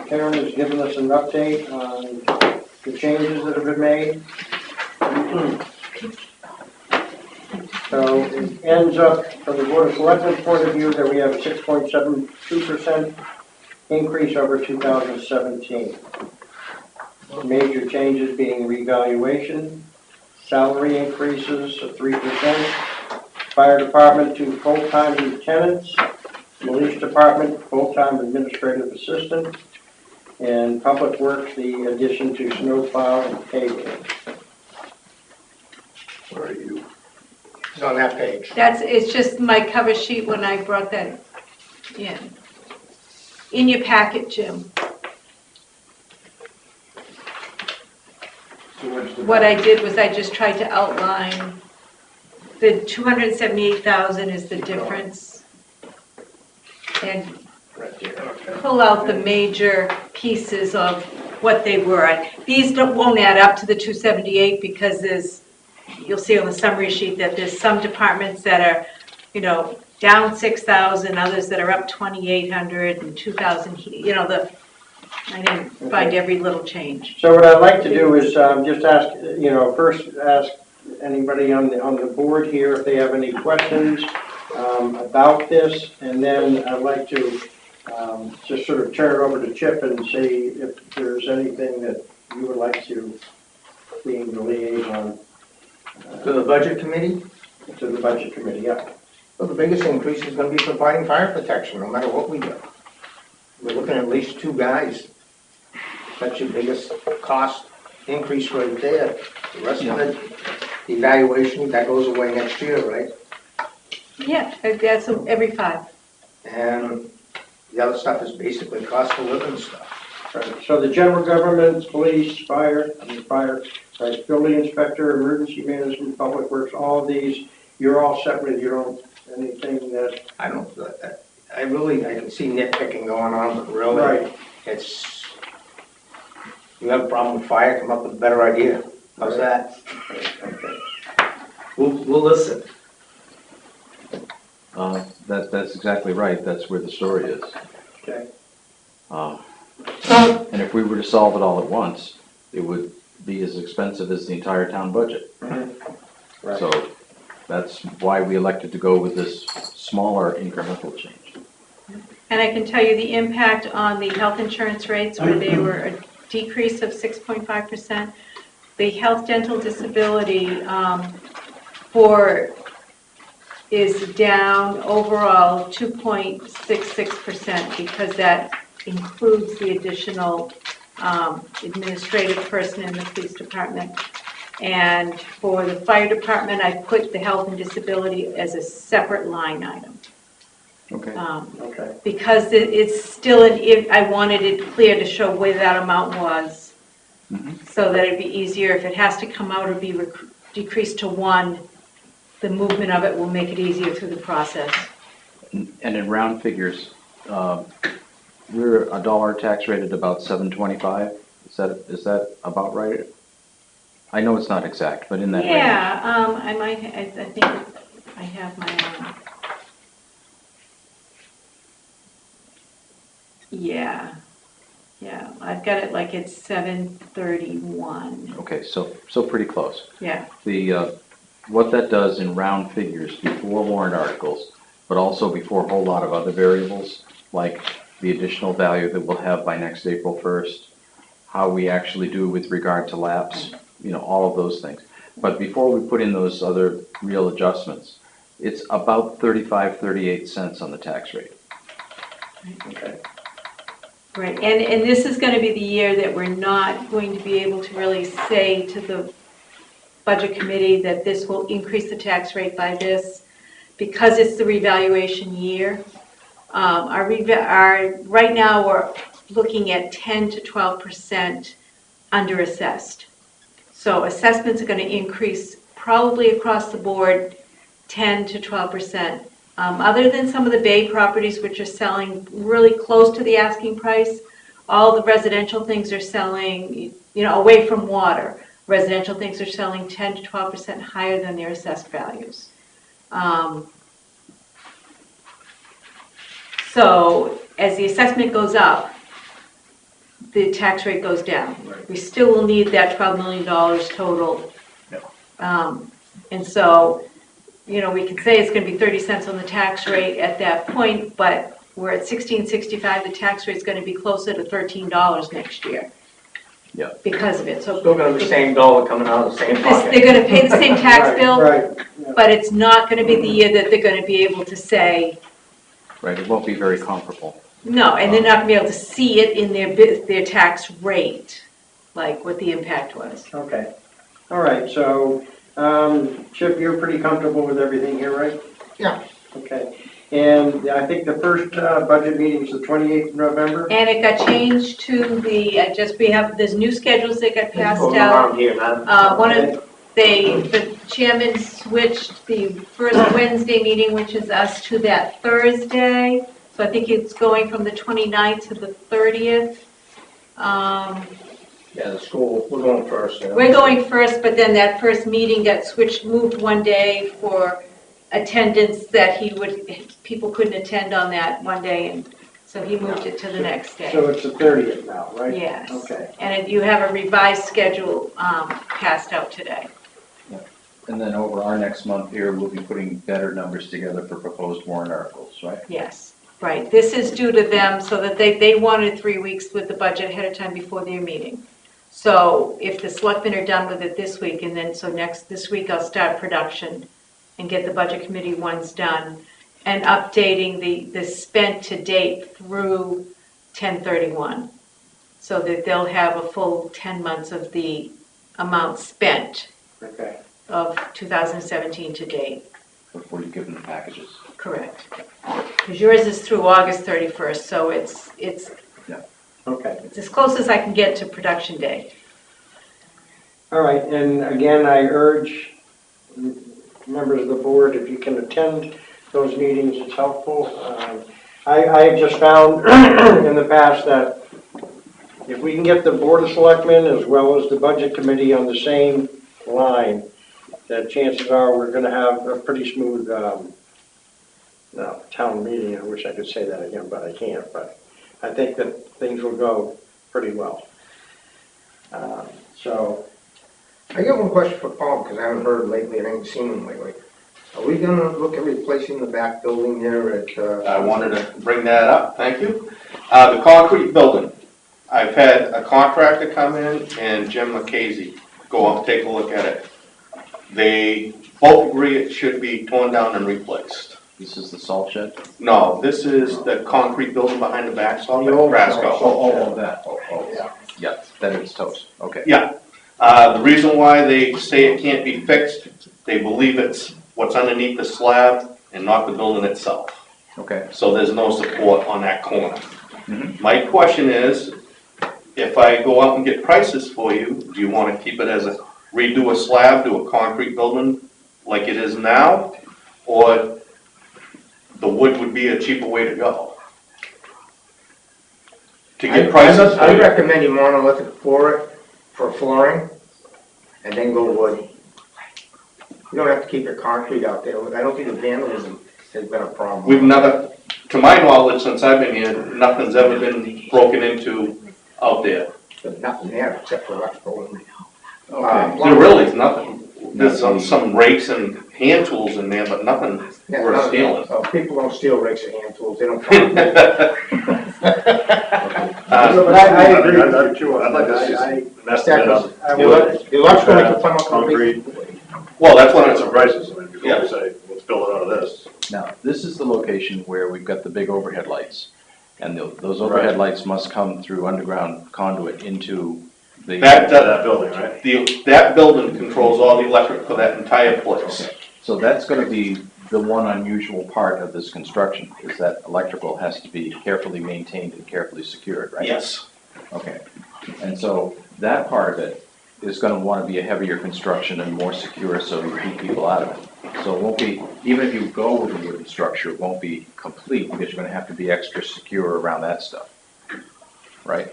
Karen has given us an update on the changes that have been made. So it ends up, from the Board of Selectmen's point of view, that we have a 6.72% increase over 2017. Major changes being revaluation, salary increases of 3%, fire department 2 full-time lieutenants, police department full-time administrative assistant, and public works the addition to snowplow and paving. Where are you? It's on that page. It's just my cover sheet when I brought that in. In your packet, Jim. What I did was I just tried to outline the 278,000 is the difference. And pull out the major pieces of what they were. These won't add up to the 278 because you'll see on the summary sheet that there's some departments that are, down 6,000, others that are up 2,800 and 2,000, I didn't find every little change. So what I'd like to do is just ask, first ask anybody on the board here if they have any questions about this, and then I'd like to just sort of turn it over to Chip and see if there's anything that you would like to, being the liaison. To the budget committee? To the budget committee, yeah. Well, the biggest increase is gonna be providing fire protection, no matter what we do. We're looking at least 2 guys. That's your biggest cost increase right there. The rest of it, the evaluation, that goes away next year, right? Yeah, that's every 5. And the other stuff is basically cost of living stuff. Right. So the general government, police, building inspector, emergency management, public works, all of these, you're all set with, you don't, anything that... I can see nitpicking going on, but really, Right. it's, you have a problem with fire, come up with a better idea. How's that? Okay. We'll listen. That's exactly right, that's where the story is. Okay. And if we were to solve it all at once, it would be as expensive as the entire town budget. Right. So that's why we elected to go with this smaller incremental change. And I can tell you the impact on the health insurance rates where they were a decrease of 6.5%. The health dental disability is down overall 2.66% because that includes the additional administrative person in the police department. And for the fire department, I put the health and disability as a separate line item. Okay. Okay. Because it's still, I wanted it clear to show where that amount was, so that it'd be easier. If it has to come out or be decreased to 1, the movement of it will make it easier through the process. And in round figures, we're a dollar tax rate at about 725. Is that about right? I know it's not exact, but in that range. Yeah, I think I have my own. Yeah, I've got it like it's 731. Okay, so pretty close. Yeah. What that does in round figures before warrant articles, but also before a whole lot of other variables, like the additional value that we'll have by next April 1st, how we actually do with regard to lapse, all of those things. But before we put in those other real adjustments, it's about 38 cents on the tax rate. Okay. Right, and this is going to be the year that we're not going to be able to really say to the budget committee that this will increase the tax rate by this, because it's the revaluation year. Right now we're looking at 10 to 12% underassessed. So assessments are going to increase probably across the board 10 to 12%. Other than some of the Bay properties, which are selling really close to the asking price, all the residential things are selling, away from water. Residential things are selling 10 to 12% higher than their assessed values. So as the assessment goes up, the tax rate goes down. We still will need that $12 million total And so, we could say it's gonna be 30 cents on the tax rate at that point, but we're at 1665, the tax rate's gonna be closer to $13 next year. Yeah. Because of it, so. Still gonna be the same dollar coming out of the same pocket. They're gonna pay the same tax Right, bill, Right, but it's not gonna be the year that they're gonna be able to say, Right, it won't be very comparable. no, and they're not gonna be able to see it in their tax rate, like what the impact was. okay. All right, so, Chip, you're pretty comfortable with everything here, right? Yeah. Okay, and I think the first budget meeting is the 28th of November? And it got changed to there's new schedules that got passed Going out. around here, man. The chairman switched the first Wednesday meeting, which is us, to that Thursday. So I think it's going from the 29th to the 30th. Yeah, the school, we're going first. We're going first, but then that first meeting got moved one day for attendance that people couldn't attend on that one day, and so he moved it to the next day. So it's the 30th now, right? Yes. Okay. And you have a revised schedule passed out today. And then over our next month here, we'll be putting better numbers together for proposed warrant articles, right? Yes, right. This is due to them so that they wanted 3 weeks with the budget ahead of time before their meeting. So if the selectmen are done with it this week, and then this week I'll start production and get the budget committee ones done and updating the spent to date through 10/31. So that they'll have a full 10 months of the amount spent Okay. of 2017 to date. Before you give them the packages. Correct. Because yours is through August 31st, so it's Okay. as close as I can get to production day. All right, and again, I urge members of the board, if you can attend those meetings, it's helpful. I have just found in the past that if we can get the Board of Selectmen as well as the Budget Committee on the same line, that chances are we're gonna have a pretty smooth, town meeting. I wish I could say that again, but I can't, but I think that things will go pretty well. So, I got one question for Paul, because I haven't heard lately, and I haven't seen him lately. Are we gonna look at replacing the back building there at, I wanted to bring that up, thank you. The concrete building, I've had a contractor come in and Jim Lucchese go up, take a look at it. They both agree it should be torn down and replaced. This is the salt shed? No, this is the concrete building behind the back, so The old Brasco. Oh, that. yeah. Yeah, then it's toast, okay. Yeah, the reason why they say it can't be fixed, they believe it's what's underneath the slab and not the building itself. Okay. So there's no support on that corner. Mhm. My question is, if I go out and get prices for you, do you want to keep it as redo a slab, do a concrete building like it is now? Or the wood would be a cheaper way to go? To get prices for I you. recommend you monolithic floor it for flooring, and then go wood. You don't have to keep your concrete out there. I don't think the vandalism has been a problem. We've never, to my knowledge, since I've been here, nothing's ever been broken into out there. There's nothing there except for electrical. Okay. There really is nothing. There's some rakes and hand tools in there, but nothing worth stealing. So people don't steal rakes and hand tools, they don't. But I agree. I'd like to see some estimate on The electrical, we can come up with. concrete. Well, that's what Get some I'm, prices, I mean, before Yeah. we say, let's build it out of this. Now, this is the location where we've got the big overhead lights. And those overhead lights must come through underground conduit into the. That- That building, right? that building controls all the electric for that entire place. So that's gonna be the one unusual part of this construction, is that electrical has to be carefully maintained and carefully secured, right? Yes. Okay, and so that part of it is gonna wanna be a heavier construction and more secure, so you keep people out of it. So it won't be, even if you go with a wooden structure, it won't be complete, because you're gonna have to be extra secure around that stuff, right?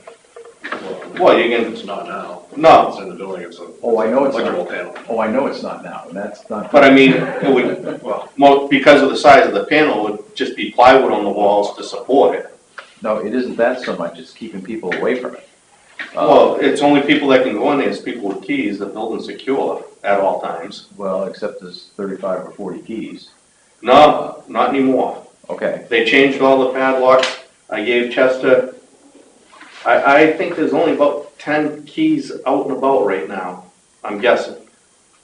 Well, you can, It's not now. no, It's in the building, it's a. Oh, I know it's not. Electrical panel. Oh, I know it's not now, and that's not. but I mean, it would, because of the size of the panel, it would just be plywood on the walls to support it. No, it isn't that so much, it's keeping people away from it. Well, it's only people that can go in there, it's people with keys, the building's secure at all times. Well, except there's 35 or 40 keys. No, not anymore. Okay, They changed all the padlocks. I gave Chester, I think there's only about 10 keys out and about right now, I'm guessing.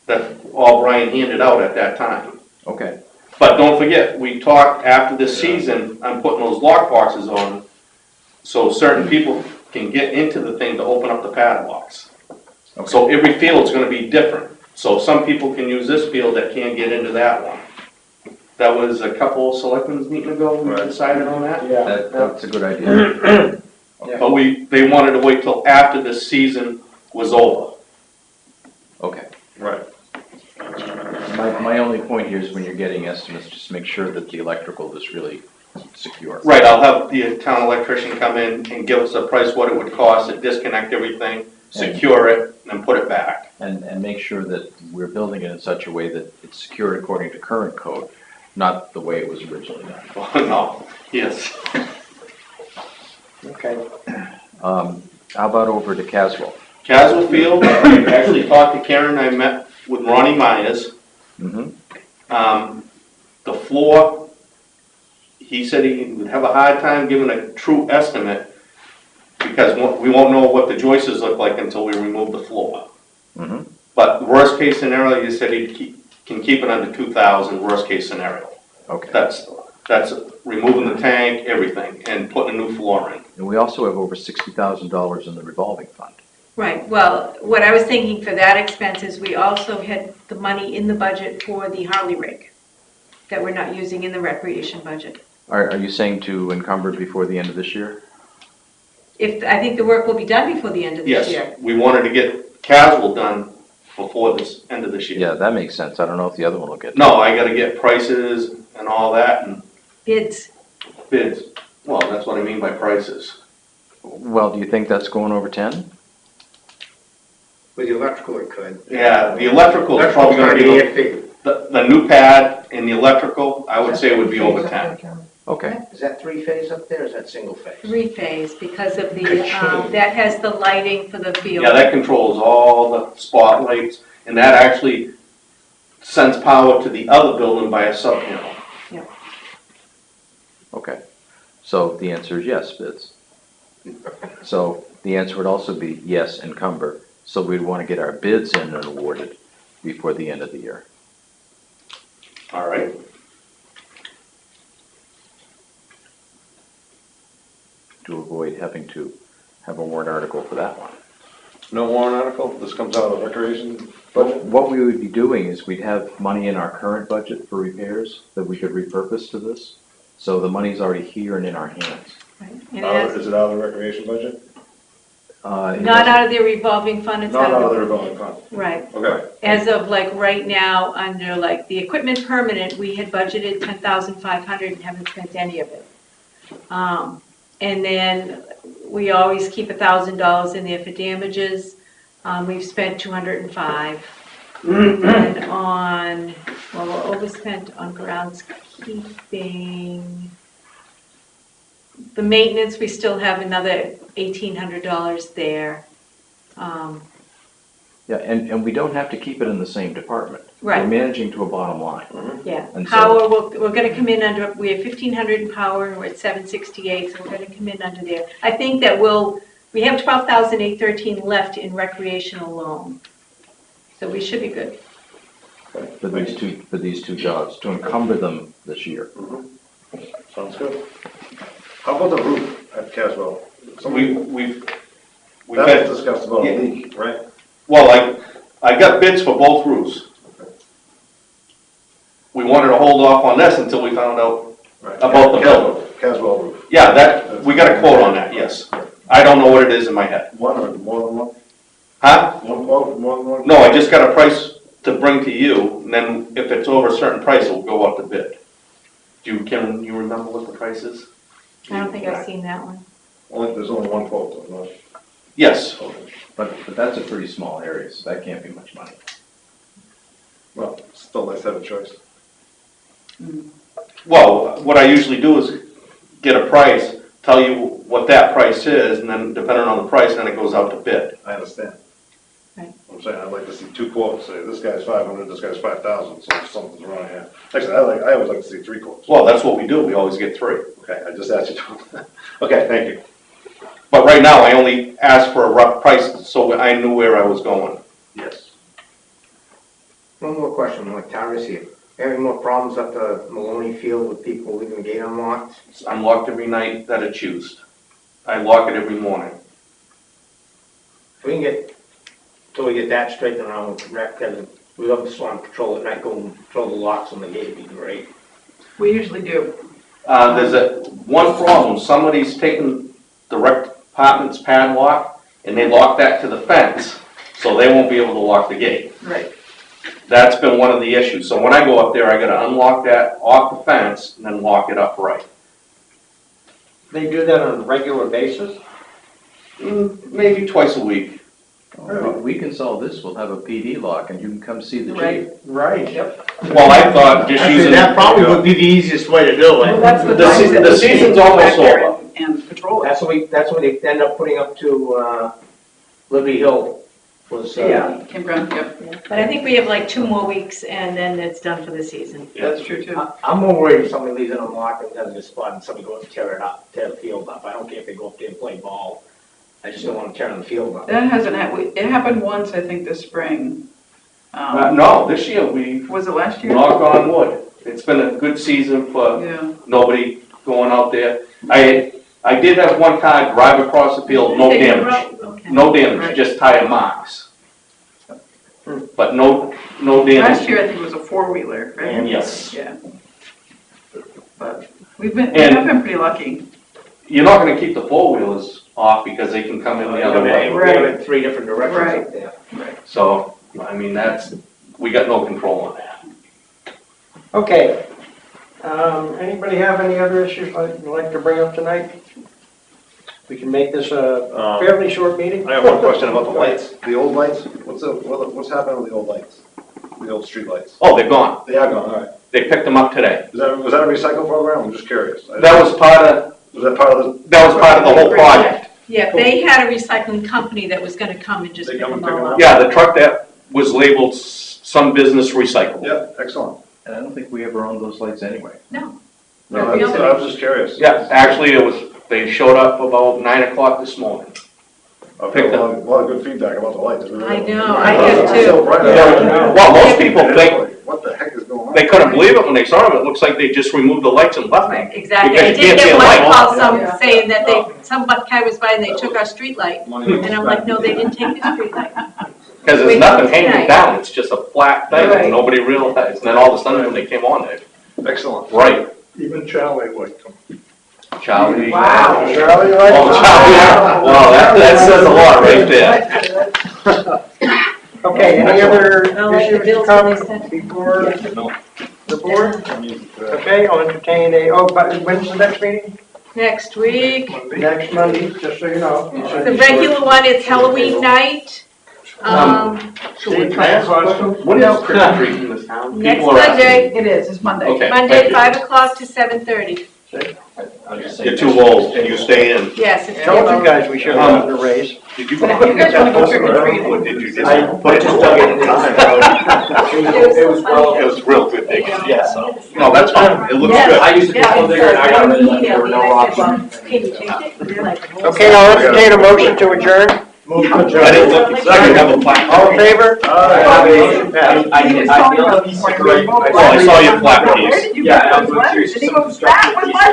That all Brian handed out at that time. okay. But don't forget, we talked after this season, I'm putting those lock boxes on, so certain people can get into the thing to open up the padlocks. Okay. So every field's gonna be different. So some people can use this field that can't get into that one. That was a couple of selectmen's meeting ago, we decided on that. That's a good idea. But they wanted to wait till after the season was over. Okay. Right. My only point here is when you're getting estimates, just make sure that the electrical is really secure. Right, I'll have the town electrician come in and give us a price, what it would cost to disconnect everything, secure it, and put it back. And make sure that we're building it in such a way that it's secured according to current code, not the way it was originally done. No, yes. Okay. How about over to Caswell? Caswell Field, I actually talked to Karen, I met with Ronnie Myers. Mm-hmm. The floor, he said he would have a hard time giving a true estimate because we won't know what the joists look like until we remove the floor. Mm-hmm. But worst case scenario, he said he can keep it under 2,000, worst case scenario. Okay. That's removing the tank, everything, and putting a new floor in. And we also have over $60,000 in the revolving fund. Right, well, what I was thinking for that expense is we also had the money in the budget for the Harley rig that we're not using in the recreation budget. Are you saying to encumber before the end of this year? I think the work will be done before the end of this year. Yes, we wanted to get Caswell done before this end of this year. Yeah, that makes sense. I don't know if the other one will get. No, I gotta get prices and all that and Bids. bids. Well, that's what I mean by prices. Well, do you think that's going over 10? With the electrical, it could. Yeah, the electrical is probably gonna be, the new pad and the electrical, I would say it would be over 10. Okay. Is that three-phase up there, or is that single-phase? Three-phase because of the, that has the lighting for the field. Yeah, that controls all the spotlights and that actually sends power to the other building by a sub-panel. Okay. So the answer is yes, bids. So the answer would also be yes, encumber. So we'd want to get our bids in and awarded before the end of the year. All right. To avoid having to have a warrant article for that one. No warrant article, this comes out of the recreation budget? What we would be doing is we'd have money in our current budget for repairs that we could repurpose to this. So the money's already here and in our hands. Right. And it has- Is it out of the recreation budget? Not out of the revolving fund, it's Not out out of of the revolving fund. the, right. Okay. As of like right now, under like the equipment permanent, we had budgeted 10,500 and haven't spent any of it. And then we always keep $1,000 in there for damages. We've spent 205. And on, well, we're overspent on groundskeeping. The maintenance, we still have another $1,800 there. Yeah, and we don't have to keep it in the same department. Right. We're managing to a bottom line. Yeah, And so- power, we're gonna come in under, we have 1,500 in power and we're at 768, so we're gonna come in under there. I think that we have 12,813 left in recreational loan. So we should be good. For these two jobs, to encumber them this year. Sounds good. How about the roof at Caswell? We've That had, was discussed about Yeah. a leak, right? well, I got bids for both roofs. We wanted to hold off on this until we found out Right. about the building. Caswell roof. Yeah, we got a quote on that, yes. I don't know what it is in my head. One or more than one? Huh? One quote, more than one? No, I just got a price to bring to you, and then if it's over a certain price, it'll go up to bid. Can you remember what the price is? I don't think I've seen that one. There's only one quote, though, Yes. But that's a pretty small area, so that can't be much money. well, still nice to have a choice. Well, what I usually do is get a price, tell you what that price is, and then depending on the price, then it goes out to bid. I understand. Right. I'm saying, I'd like to see two quotes, say, this guy's 500, this guy's 5,000, so something's wrong here. Actually, I always like to see three quotes. Well, that's what we do, we always get three. Okay, I just asked you to. Okay, thank you. But right now, I only asked for a rough price, so I knew where I was going. Yes. One more question, like Tara's here. Any more problems at the Maloney Field with people leaving the gate unlocked? It's unlocked every night that it's used. I lock it every morning. If we can get, till we get that straightened around with rec, and we have the on patrol at night, go and throw the locks on the gate, it'd be great. We usually do. There's one problem, somebody's taken the rec department's padlock, and they lock that to the fence, so they won't be able to lock the gate. Right. That's been one of the issues, so when I go up there, I gotta unlock that off the fence, and then lock it up right. They do that on a regular basis? Maybe twice a week. We can solve this, we'll have a PD lock and you can come see the Right. chief. Right. Yep. Well, I thought just Actually, using. that probably would be the easiest way to do Well, it. that's what The Mike season- said, the we season's go back almost there over. And patrol it. That's what they end up putting up to, Liberty Hill was, Yeah, campground, yep. But I think we have like 2 more weeks and then it's done for the season. That's true too. I'm more worried if somebody leaves it unlocked and doesn't get spot and somebody goes to tear it up, tear the field up. I don't care if they go up there and play ball. I just don't want to tear the field up. That hasn't happened, it happened once, I think, this spring. No, this year we, Was it last year? knock on wood, it's been a good season for Yeah. nobody going out there. I did have one car drive across the field, no damage. Okay. No damage, Right. just tire marks. But no damage. Last year, I think it was a four-wheeler, right? Yes. Yeah. But we have been pretty lucky. You're not gonna keep the four-wheelers off because they can come in the other way. We're going in three different directions Right. up there. So, I mean, we got no control on that. Okay. Anybody have any other issues you'd like to bring up tonight? We can make this a fairly short meeting. I have one question about the lights, the old lights. What's happening with the old lights? The old street lights? Oh, they're gone. They are gone, all right. They picked them up today. Was that a recycle program? I'm just curious. That was part of the whole project. Yeah, they had a recycling company that was gonna come and just They pick come and them pick all them up. Yeah, the truck that was labeled some business recycle. Yeah, excellent. And I don't think we ever owned those lights anyway. No, They're I real. was just curious. Yeah, actually, they showed up about 9 o'clock this morning. I've heard a lot of good feedback about the lights. I know, I have too. Well, most people think, What the heck is going on? they couldn't believe it when they saw them. It looks like they just removed the lights and left them. Right, exactly. I Because you did can't see get a one light. call, Yeah. saying that some guy was by and they took our street light. And I'm like, no, they didn't take the street light. Because there's Wait, nothing tonight. hanging down, it's just a flat thing, Right. and nobody realized. And then all of a sudden, when they came on, Excellent. right, Even Charlie liked them. Charlie. Wow. Charlie, you like Oh, that? Charlie, well, that says a lot right there. Okay, any other I'll let the issues to bills come when they send. before No. the board? Okay, I'll entertain but when's the next meeting? Next week, Next Monday, just so you know. the regular one, it's Halloween night. Steve, can I ask a question? What is trick or treat in this town? Next People are asking. Monday, It is, it's Monday. Okay. Monday, thank you. 5 o'clock to 7:30. You're too old, you stay in. Yes, it's Told you guys we should have gotten a raise. Did you? But if you guys wanna go trick or treating. Or did you just? I put it just in? dug it in time. It was well. It was real good digging. Yeah. No, that's fine, it looks Yes. good. I used to Yeah, control digger and I got rid of that, there were no I said, options. well, can you change it? And they're like, Okay, I'll entertain a motion to adjourn. I didn't look, I didn't have a plaque. All in favor? Motion passed. I feel the piece of great. I saw your plaque piece. Where did you Yeah, get I those was letters? curious, Did he some go back with constructive my